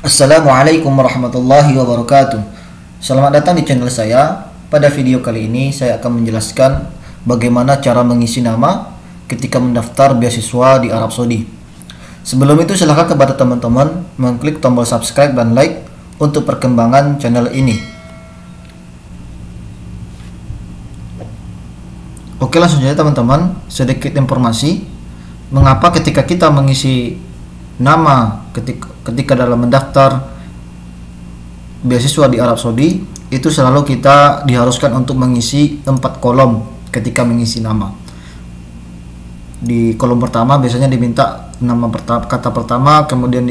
Assalamualaikum warahmatullahi wabarakatuh. Selamat datang di channel saya. Pada video kali ini saya akan menjelaskan bagaimana cara mengisi nama ketika mendaftar beasiswa di Arab Saudi. Sebelum itu silahkan kepada teman-teman mengklik tombol subscribe dan like untuk perkembangan channel ini. Oke, langsung saja teman-teman, sedikit informasi mengapa ketika kita mengisi nama ketika dalam mendaftar beasiswa di Arab Saudi itu selalu kita diharuskan untuk mengisi 4 kolom ketika mengisi nama. Di kolom pertama biasanya diminta kata pertama, kemudian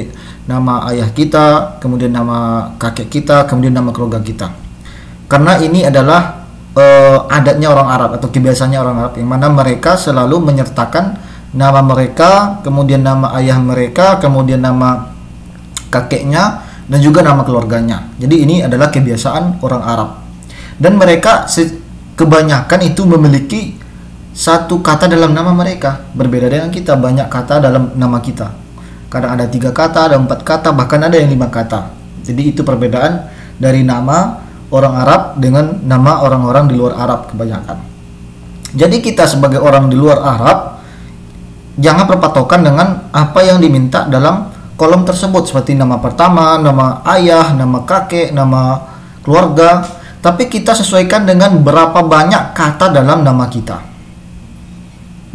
nama ayah kita, kemudian nama kakek kita, kemudian nama keluarga kita. Karena ini adalah adatnya orang Arab atau kebiasaannya orang Arab, yang mana mereka selalu menyertakan nama mereka, kemudian nama ayah mereka, kemudian nama kakeknya, dan juga nama keluarganya. Jadi ini adalah kebiasaan orang Arab. Dan mereka kebanyakan itu memiliki satu kata dalam nama mereka. Berbeda dengan kita, banyak kata dalam nama kita. Kadang ada 3 kata, ada 4 kata, bahkan ada yang 5 kata. Jadi itu perbedaan dari nama orang Arab dengan nama orang-orang di luar Arab kebanyakan. Jadi kita sebagai orang di luar Arab jangan berpatokan dengan apa yang diminta dalam kolom tersebut, seperti nama pertama, nama ayah, nama kakek, nama keluarga. Tapi kita sesuaikan dengan berapa banyak kata dalam nama kita.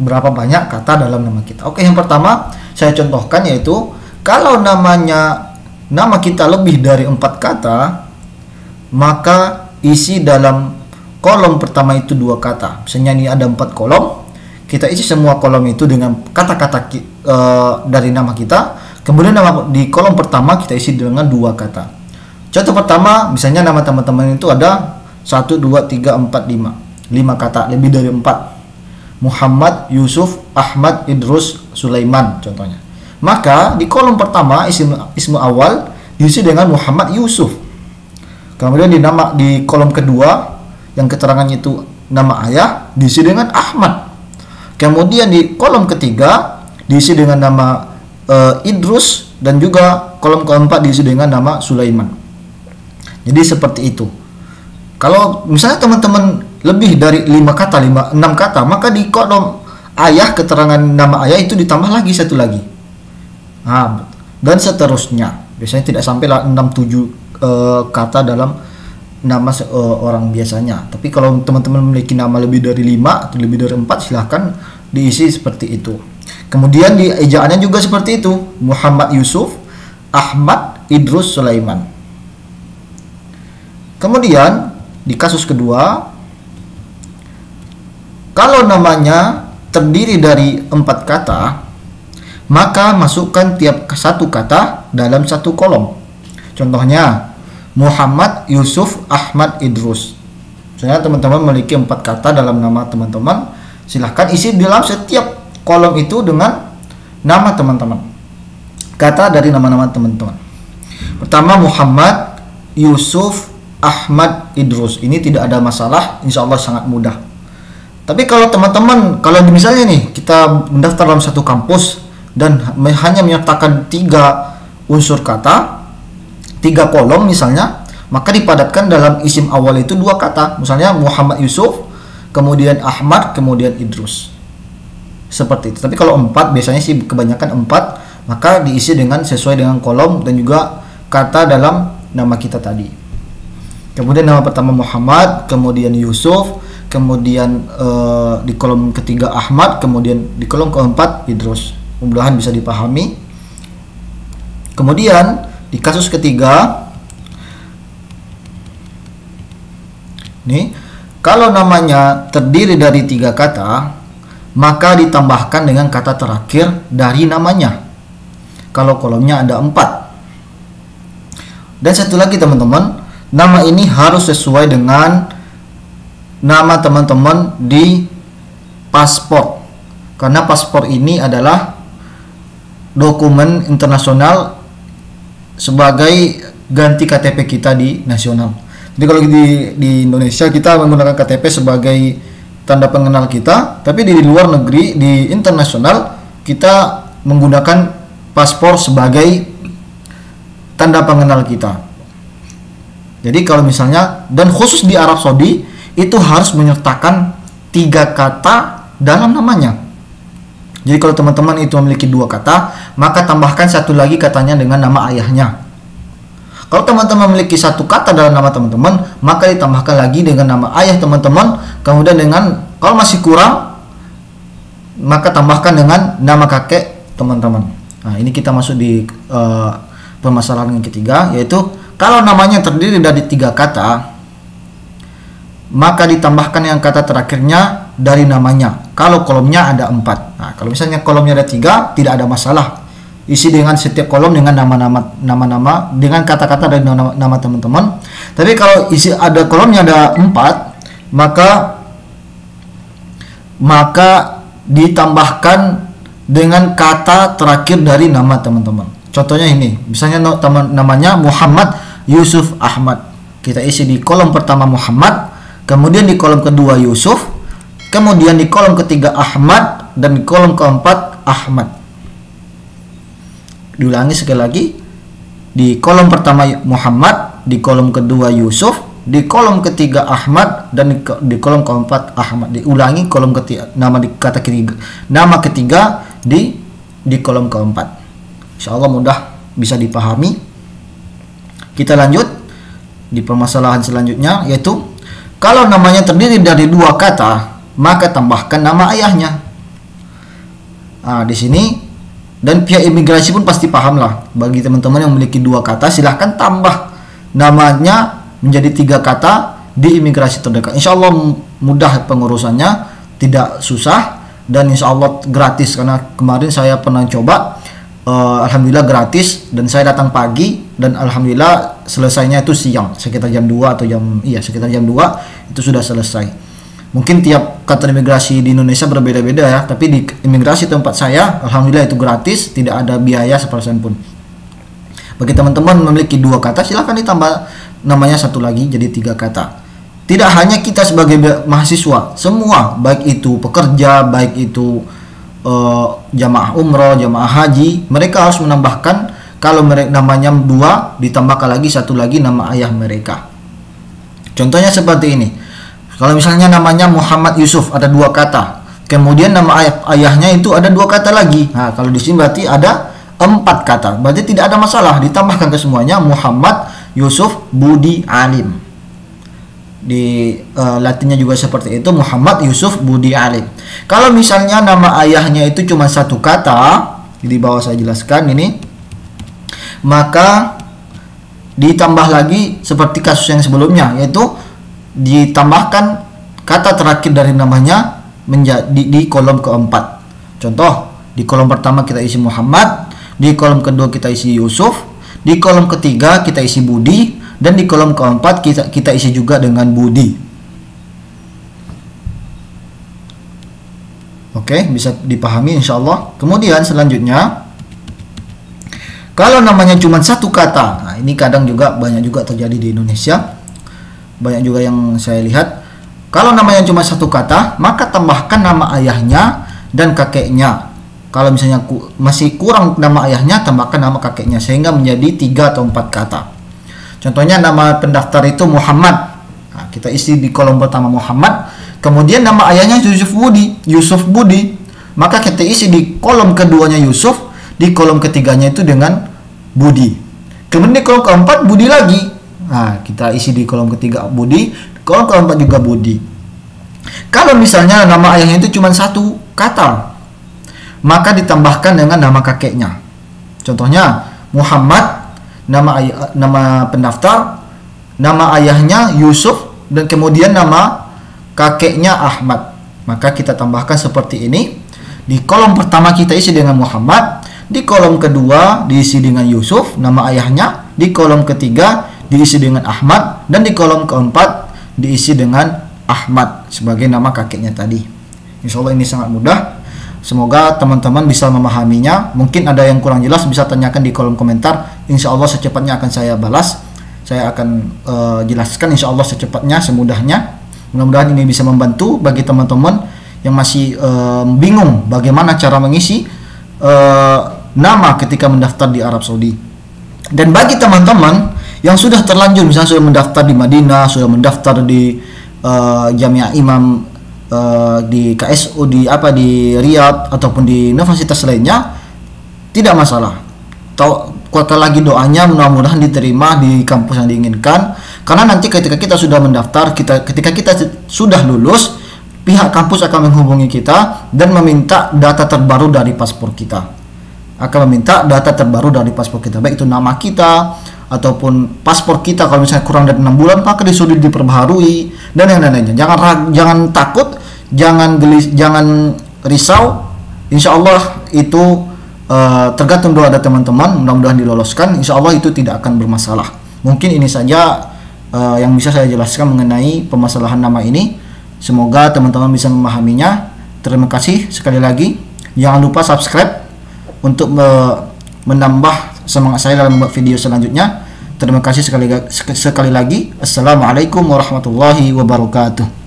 Berapa banyak kata dalam nama kita. Oke, yang pertama saya contohkan yaitu kalau nama kita lebih dari 4 kata, maka isi dalam kolom pertama itu 2 kata. Misalnya ini ada 4 kolom, kita isi semua kolom itu dengan kata-kata dari nama kita. Kemudian di kolom pertama kita isi dengan 2 kata. Contoh pertama, misalnya nama teman-teman itu ada 1, 2, 3, 4, 5 kata, lebih dari 4. Muhammad, Yusuf, Ahmad, Idrus, Sulaiman contohnya. Maka di kolom pertama ismu awal diisi dengan Muhammad Yusuf. Kemudian di kolom kedua yang keterangannya itu nama ayah diisi dengan Ahmad. Kemudian di kolom ketiga diisi dengan nama Idrus, dan juga kolom keempat diisi dengan nama Sulaiman. Jadi seperti itu. Kalau misalnya teman-teman lebih dari 6 kata, maka di kolom ayah, keterangan nama ayah itu ditambah lagi 1 lagi. Nah, dan seterusnya. Biasanya tidak sampai 6-7 kata dalam nama orang biasanya. Tapi kalau teman-teman memiliki nama lebih dari 5 atau lebih dari 4, silahkan diisi seperti itu. Kemudian di ejaannya juga seperti itu, Muhammad Yusuf, Ahmad, Idrus, Sulaiman. Kemudian di kasus kedua, kalau namanya terdiri dari 4 kata, maka masukkan tiap satu kata dalam 1 kolom. Contohnya Muhammad, Yusuf, Ahmad, Idrus. Misalnya teman-teman memiliki 4 kata dalam nama teman-teman, silahkan isi dalam setiap kolom itu dengan nama teman-teman, kata dari nama-nama teman-teman. Pertama Muhammad, Yusuf, Ahmad, Idrus. Ini tidak ada masalah, insya Allah sangat mudah. Tapi kalau teman-teman, kalau misalnya nih kita mendaftar dalam satu kampus dan hanya menyertakan 3 unsur kata, 3 kolom misalnya, maka dipadatkan dalam isim awal itu 2 kata. Misalnya Muhammad Yusuf, kemudian Ahmad, kemudian Idrus. Seperti itu. Tapi kalau 4, biasanya sih kebanyakan 4, maka diisi dengan sesuai dengan kolom dan juga kata dalam nama kita tadi. Kemudian nama pertama Muhammad, kemudian Yusuf, kemudian di kolom ketiga Ahmad, kemudian di kolom keempat Idrus. Mudah-mudahan bisa dipahami. Kemudian di kasus ketiga, nih, kalau namanya terdiri dari 3 kata, maka ditambahkan dengan kata terakhir dari namanya. Kalau kolomnya ada 4. Dan satu lagi teman-teman, nama ini harus sesuai dengan nama teman-teman di paspor. Karena paspor ini adalah dokumen internasional sebagai ganti KTP kita di nasional. Jadi kalau di Indonesia kita menggunakan KTP sebagai tanda pengenal kita, tapi di luar negeri, di internasional, kita menggunakan paspor sebagai tanda pengenal kita. Jadi kalau misalnya, dan khusus di Arab Saudi itu harus menyertakan 3 kata dalam namanya. Jadi kalau teman-teman itu memiliki 2 kata, maka tambahkan 1 lagi katanya dengan nama ayahnya. Kalau teman-teman memiliki 1 kata dalam nama teman-teman, maka ditambahkan lagi dengan nama ayah teman-teman. Kemudian kalau masih kurang, maka tambahkan dengan nama kakek teman-teman. Nah, ini kita masuk di permasalahan yang ketiga, yaitu kalau namanya terdiri dari 3 kata, maka ditambahkan yang kata terakhirnya dari namanya. Kalau kolomnya ada 4. Nah, kalau misalnya kolomnya ada 3, tidak ada masalah. Isi dengan setiap kolom dengan nama-nama dengan kata-kata dari nama teman-teman. Tapi kalau kolomnya ada 4, maka ditambahkan dengan kata terakhir dari nama teman-teman. Contohnya ini, misalnya namanya Muhammad Yusuf Ahmad. Kita isi di kolom pertama Muhammad, kemudian di kolom kedua Yusuf, kemudian di kolom ketiga Ahmad, dan di kolom keempat Ahmad. Diulangi sekali lagi, di kolom pertama Muhammad, di kolom kedua Yusuf, di kolom ketiga Ahmad, dan di kolom keempat Ahmad. Diulangi kolom ketiga, nama ketiga di kolom keempat. Insyaallah mudah bisa dipahami. Kita lanjut di permasalahan selanjutnya, yaitu kalau namanya terdiri dari 2 kata, maka tambahkan nama ayahnya. Nah, di sini, dan pihak imigrasi pun pasti paham lah. Bagi teman-teman yang memiliki 2 kata, silahkan tambah namanya menjadi 3 kata di imigrasi terdekat. Insya Allah mudah pengurusannya, tidak susah, dan insya Allah gratis. Karena kemarin saya pernah coba, alhamdulillah gratis, dan saya datang pagi, dan alhamdulillah selesainya itu siang, sekitar jam 2 atau sekitar jam 2 itu sudah selesai. Mungkin tiap kantor imigrasi di Indonesia berbeda-beda ya, tapi di imigrasi tempat saya alhamdulillah itu gratis, tidak ada biaya sepersen pun. Bagi teman-teman memiliki 2 kata, silahkan ditambah namanya 1 lagi jadi 3 kata. Tidak hanya kita sebagai mahasiswa, semua, baik itu pekerja, baik itu jamaah umroh, jamaah haji, mereka harus menambahkan, kalau mereka namanya 2, ditambahkan lagi 1 lagi nama ayah mereka. Contohnya seperti ini. Kalau misalnya namanya Muhammad Yusuf, ada 2 kata, kemudian nama ayahnya itu ada 2 kata lagi. Nah, kalau di sini berarti ada 4 kata, berarti tidak ada masalah, ditambahkan ke semuanya Muhammad Yusuf Budi Alim. Di Latinnya juga seperti itu, Muhammad Yusuf Budi Alim. Kalau misalnya nama ayahnya itu cuma 1 kata, di bawah saya jelaskan ini, maka ditambah lagi seperti kasus yang sebelumnya, yaitu ditambahkan kata terakhir dari namanya di kolom keempat. Contoh, di kolom pertama kita isi Muhammad, di kolom kedua kita isi Yusuf, di kolom ketiga kita isi Budi, dan di kolom keempat kita isi juga dengan Budi. Oke, bisa dipahami insyaallah. Kemudian selanjutnya, kalau namanya cuma 1 kata, nah ini kadang juga banyak juga terjadi di Indonesia, banyak juga yang saya lihat. Kalau namanya cuma 1 kata, maka tambahkan nama ayahnya dan kakeknya. Kalau misalnya masih kurang nama ayahnya, tambahkan nama kakeknya, sehingga menjadi 3 atau 4 kata. Contohnya nama pendaftar itu Muhammad. Nah, kita isi di kolom pertama Muhammad, kemudian nama ayahnya Yusuf Budi. Maka kita isi di kolom keduanya Yusuf, di kolom ketiganya itu dengan Budi. Kemudian di kolom keempat Budi lagi. Nah, kita isi di kolom ketiga Budi, kolom keempat juga Budi. Kalau misalnya nama ayahnya itu cuma 1 kata, maka ditambahkan dengan nama kakeknya. Contohnya Muhammad, nama pendaftar, nama ayahnya Yusuf, dan kemudian nama kakeknya Ahmad. Maka kita tambahkan seperti ini. Di kolom pertama kita isi dengan Muhammad, di kolom kedua diisi dengan Yusuf, nama ayahnya, di kolom ketiga diisi dengan Ahmad, dan di kolom keempat diisi dengan Ahmad sebagai nama kakeknya tadi. Insya Allah ini sangat mudah. Semoga teman-teman bisa memahaminya. Mungkin ada yang kurang jelas, bisa tanyakan di kolom komentar. Insya Allah secepatnya akan saya balas. Saya akan jelaskan insya Allah secepatnya, semudahnya. Mudah-mudahan ini bisa membantu bagi teman-teman yang masih bingung bagaimana cara mengisi nama ketika mendaftar di Arab Saudi. Dan bagi teman-teman yang sudah terlanjur, misalnya sudah mendaftar di Madinah, sudah mendaftar di Jamiah Imam, di KSU, di Riyadh ataupun di universitas lainnya, tidak masalah. Kuatkan lagi doanya, mudah-mudahan diterima di kampus yang diinginkan. Karena nanti ketika kita sudah mendaftar, ketika kita sudah lulus, pihak kampus akan menghubungi kita dan meminta data terbaru dari paspor kita. Baik itu nama kita ataupun paspor kita. Kalau misalnya kurang dari 6 bulan, maka disuruh diperbaharui dan yang lainnya. Jangan takut, jangan risau. Insya Allah itu tergantung doa dari teman-teman, mudah-mudahan diloloskan. Insya Allah itu tidak akan bermasalah. Mungkin ini saja yang bisa saya jelaskan mengenai permasalahan nama ini. Semoga teman-teman bisa memahaminya. Terima kasih sekali lagi. Jangan lupa subscribe untuk menambah semangat saya dalam membuat video selanjutnya. Terima kasih sekali lagi. Assalamualaikum warahmatullahi wabarakatuh.